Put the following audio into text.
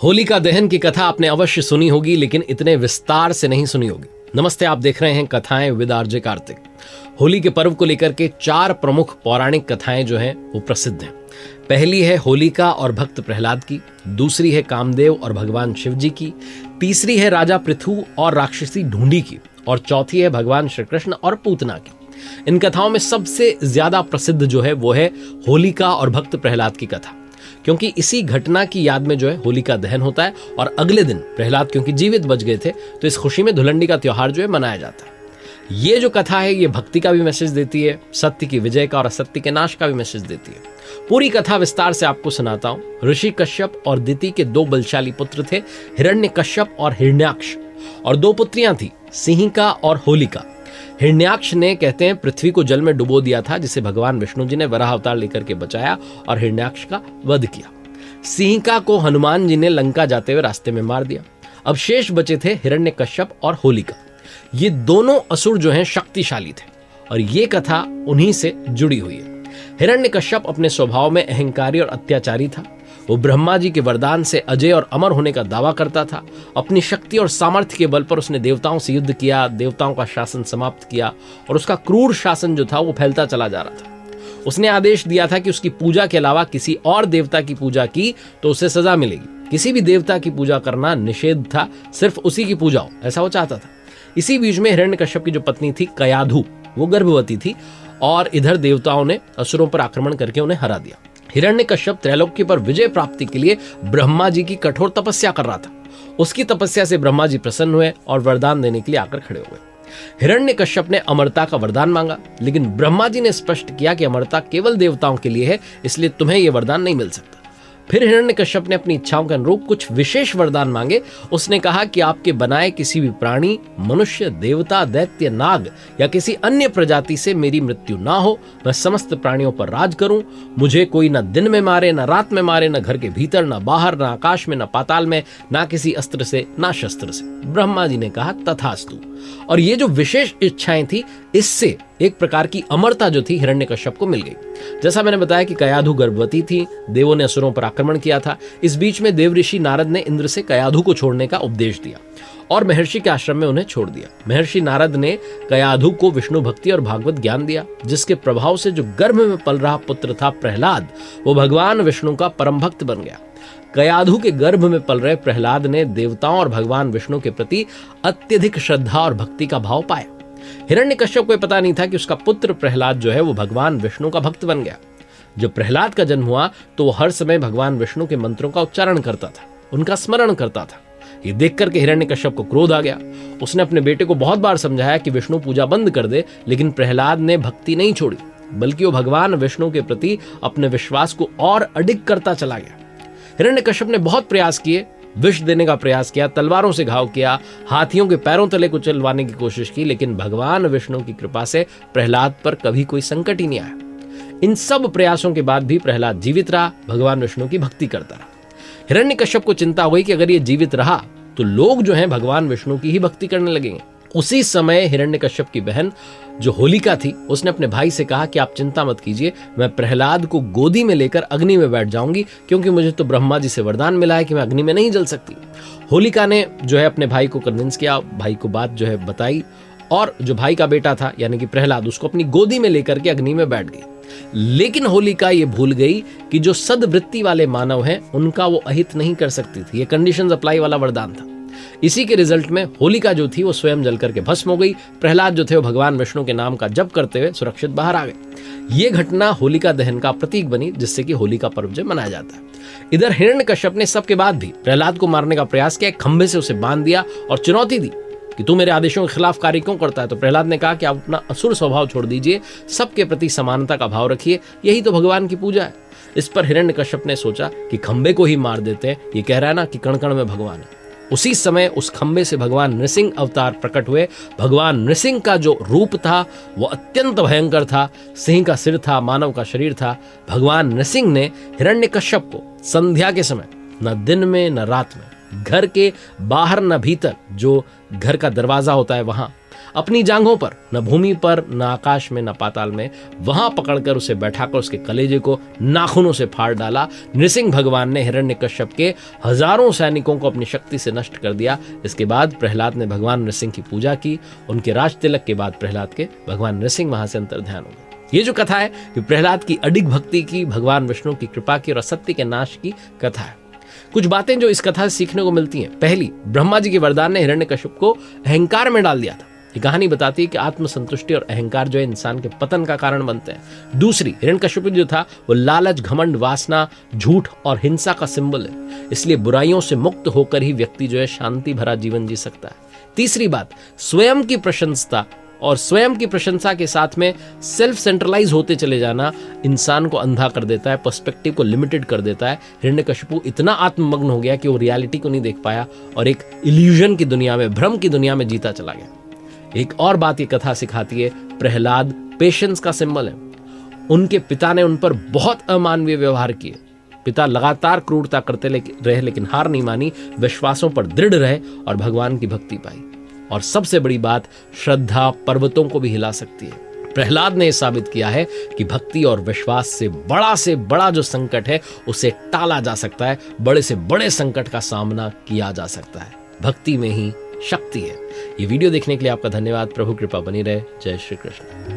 होलिका दहन की कथा आपने अवश्य सुनी होगी, लेकिन इतने विस्तार से नहीं सुनी होगी। नमस्ते, आप देख रहे हैं कथाएं विद आरजे कार्तिक। होली के पर्व को लेकर के 4 प्रमुख पौराणिक कथाएं जो हैं वो प्रसिद्ध हैं। पहली है होलिका और भक्त प्रहलाद की, दूसरी है कामदेव और भगवान शिव जी की, तीसरी है राजा पृथु और राक्षसी ढूंढी की, और चौथी है भगवान श्री कृष्ण और पूतना की। इन कथाओं में सबसे ज्यादा प्रसिद्ध जो है वो है होलिका और भक्त प्रहलाद की कथा, क्योंकि इसी घटना की याद में जो है होलिका दहन होता है और अगले दिन प्रहलाद क्योंकि जीवित बच गए थे तो इस खुशी में धुलंडी का त्योहार जो है मनाया जाता है। ये जो कथा है ये भक्ति का भी मैसेज देती है, सत्य की विजय का और असत्य के नाश का भी मैसेज देती है। पूरी कथा विस्तार से आपको सुनाता हूं। ऋषि कश्यप और दिति के 2 बलशाली पुत्र थे, हिरण्यकश्यप और हिरण्याक्ष, और 2 पुत्रियां थी, सिंहिका और होलिका। हिरण्याक्ष ने कहते हैं पृथ्वी को जल में डुबो दिया था, जिसे भगवान विष्णु जी ने वराह अवतार लेकर के बचाया और हिरण्याक्ष का वध किया। सिंहिका को हनुमान जी ने लंका जाते हुए रास्ते में मार दिया। अब शेष बचे थे हिरण्यकश्यप और होलिका। ये दोनों असुर जो हैं शक्तिशाली थे और ये कथा उन्हीं से जुड़ी हुई है। हिरण्यकश्यप अपने स्वभाव में अहंकारी और अत्याचारी था। वो ब्रह्मा जी के वरदान से अजय और अमर होने का दावा करता था। अपनी शक्ति और सामर्थ्य के बल पर उसने देवताओं से युद्ध किया, देवताओं का शासन समाप्त किया और उसका क्रूर शासन जो था वो फैलता चला जा रहा था। उसने आदेश दिया था कि उसकी पूजा के अलावा किसी और देवता की पूजा की तो उसे सजा मिलेगी। किसी भी देवता की पूजा करना निषेध था, सिर्फ उसी की पूजा हो, ऐसा वो चाहता था। इसी बीच में हिरण्यकश्यप की जो पत्नी थी कयाधु, वो गर्भवती थी और इधर देवताओं ने असुरों पर आक्रमण करके उन्हें हरा दिया। हिरण्यकश्यप त्रैलोक्य पर विजय प्राप्ति के लिए ब्रह्मा जी की कठोर तपस्या कर रहा था। उसकी तपस्या से ब्रह्मा जी प्रसन्न हुए और वरदान देने के लिए आकर खड़े हो गए। हिरण्यकश्यप ने अमरता का वरदान मांगा, लेकिन ब्रह्मा जी ने स्पष्ट किया कि अमरता केवल देवताओं के लिए है, इसलिए तुम्हें यह वरदान नहीं मिल सकता। फिर हिरण्यकश्यप ने अपनी इच्छाओं के अनुरूप कुछ विशेष वरदान मांगे। उसने कहा कि आपके बनाए किसी भी प्राणी, मनुष्य, देवता, दैत्य, नाग या किसी अन्य प्रजाति से मेरी मृत्यु ना हो। मैं समस्त प्राणियों पर राज करूं। मुझे कोई न दिन में मारे, न रात में मारे, न घर के भीतर, न बाहर, न आकाश में, न पाताल में, न किसी अस्त्र से, न शस्त्र से। ब्रह्मा जी ने कहा तथास्तु। और ये जो विशेष इच्छाएं थी, इससे एक प्रकार की अमरता जो थी हिरण्यकश्यप को मिल गई। जैसा मैंने बताया कि कयाधु गर्भवती थी, देवों ने असुरों पर आक्रमण किया था। इस बीच में देवऋषि नारद ने इंद्र से कयाधु को छोड़ने का उपदेश दिया और महर्षि के आश्रम में उन्हें छोड़ दिया। महर्षि नारद ने कयाधु को विष्णु भक्ति और भागवत ज्ञान दिया, जिसके प्रभाव से जो गर्भ में पल रहा पुत्र था प्रहलाद, वो भगवान विष्णु का परम भक्त बन गया। कयाधु के गर्भ में पल रहे प्रहलाद ने देवताओं और भगवान विष्णु के प्रति अत्यधिक श्रद्धा और भक्ति का भाव पाया। हिरण्यकश्यप को पता नहीं था कि उसका पुत्र प्रहलाद जो है वो भगवान विष्णु का भक्त बन गया। जब प्रहलाद का जन्म हुआ तो वो हर समय भगवान विष्णु के मंत्रों का उच्चारण करता था, उनका स्मरण करता था। ये देख करके हिरण्यकश्यप को क्रोध आ गया। उसने अपने बेटे को बहुत बार समझाया कि विष्णु पूजा बंद कर दे, लेकिन प्रहलाद ने भक्ति नहीं छोड़ी, बल्कि वो भगवान विष्णु के प्रति अपने विश्वास को और अडिग करता चला गया। हिरण्यकश्यप ने बहुत प्रयास किए, विष देने का प्रयास किया, तलवारों से घाव किया, हाथियों के पैरों तले को चलवाने की कोशिश की, लेकिन भगवान विष्णु की कृपा से प्रहलाद पर कभी कोई संकट ही नहीं आया। इन सब प्रयासों के बाद भी प्रहलाद जीवित रहा, भगवान विष्णु की भक्ति करता रहा। हिरण्यकश्यप को चिंता हुई कि अगर ये जीवित रहा तो लोग जो हैं भगवान विष्णु की ही भक्ति करने लगेंगे। उसी समय हिरण्यकश्यप की बहन जो होलिका थी, उसने अपने भाई से कहा कि आप चिंता मत कीजिए, मैं प्रहलाद को गोदी में लेकर अग्नि में बैठ जाऊंगी, क्योंकि मुझे तो ब्रह्मा जी से वरदान मिला है कि मैं अग्नि में नहीं जल सकती। होलिका ने जो है अपने भाई को कन्विंस किया, भाई को बात जो है बताई, और जो भाई का बेटा था यानी कि प्रहलाद, उसको अपनी गोदी में लेकर के अग्नि में बैठ गई। लेकिन होलिका ये भूल गई कि जो सद्वृत्ति वाले मानव हैं उनका वो अहित नहीं कर सकती थी। ये कंडीशंस अप्लाई वाला वरदान था। इसी के रिजल्ट में होलिका जो थी वो स्वयं जल करके भस्म हो गई। प्रहलाद जो थे वो भगवान विष्णु के नाम का जप करते हुए सुरक्षित बाहर आ गए। ये घटना होलिका दहन का प्रतीक बनी, जिससे कि होलिका पर्व जो मनाया जाता है। इधर हिरण्यकश्यप ने सबके बाद भी प्रहलाद को मारने का प्रयास किया, एक खंभे से उसे बांध दिया और चुनौती दी कि तू मेरे आदेशों के खिलाफ कार्य क्यों करता है। तो प्रहलाद ने कहा कि आप अपना असुर स्वभाव छोड़ दीजिए, सबके प्रति समानता का भाव रखिए, यही तो भगवान की पूजा है। इस पर हिरण्यकश्यप ने सोचा कि खंभे को ही मार देते हैं, ये कह रहा है ना कि कण कण में भगवान है। उसी समय उस खंभे से भगवान नृसिंह अवतार प्रकट हुए। भगवान नृसिंह का जो रूप था वो अत्यंत भयंकर था। सिंह का सिर था, मानव का शरीर था। भगवान नृसिंह ने हिरण्यकश्यप को संध्या के समय, न दिन में न रात में, घर के बाहर न भीतर, जो घर का दरवाजा होता है वहां, अपनी जांघों पर, न भूमि पर, न आकाश में, न पाताल में, वहां पकड़कर उसे बैठाकर उसके कलेजे को नाखूनों से फाड़ डाला। नृसिंह भगवान ने हिरण्यकश्यप के हजारों सैनिकों को अपनी शक्ति से नष्ट कर दिया। इसके बाद प्रहलाद ने भगवान नृसिंह की पूजा की। उनके राज तिलक के बाद प्रहलाद के भगवान नृसिंह वहां से अंतर्ध्यान हो गए। ये जो कथा है, ये प्रहलाद की अडिग भक्ति की, भगवान विष्णु की कृपा की और असत्य के नाश की कथा है। कुछ बातें जो इस कथा से सीखने को मिलती हैं। पहली, ब्रह्मा जी के वरदान ने हिरण्यकश्यप को अहंकार में डाल दिया था। ये कहानी बताती है कि आत्मसंतुष्टि और अहंकार जो है इंसान के पतन का कारण बनते हैं। दूसरी, हिरण्यकश्यप जो था वो लालच, घमंड, वासना, झूठ और हिंसा का सिंबल है। इसलिए बुराइयों से मुक्त होकर ही व्यक्ति जो है शांति भरा जीवन जी सकता है। तीसरी बात, स्वयं की प्रशंसा और स्वयं की प्रशंसा के साथ में सेल्फ सेंट्रलाइज होते चले जाना इंसान को अंधा कर देता है, पर्सपेक्टिव को लिमिटेड कर देता है। हिरण्यकशिपु इतना आत्ममग्न हो गया कि वो रियलिटी को नहीं देख पाया और एक इल्यूजन की दुनिया में, भ्रम की दुनिया में जीता चला गया। एक और बात ये कथा सिखाती है, प्रहलाद पेशेंस का सिंबल है। उनके पिता ने उन पर बहुत अमानवीय व्यवहार किए। पिता लगातार क्रूरता करते रहे लेकिन हार नहीं मानी, विश्वासों पर दृढ़ रहे और भगवान की भक्ति पाई। और सबसे बड़ी बात, श्रद्धा पर्वतों को भी हिला सकती है। प्रहलाद ने साबित किया है कि भक्ति और विश्वास से बड़ा जो संकट है उसे टाला जा सकता है, बड़े से बड़े संकट का सामना किया जा सकता है। भक्ति में ही शक्ति है। ये वीडियो देखने के लिए आपका धन्यवाद। प्रभु कृपा बनी रहे। जय श्री कृष्ण।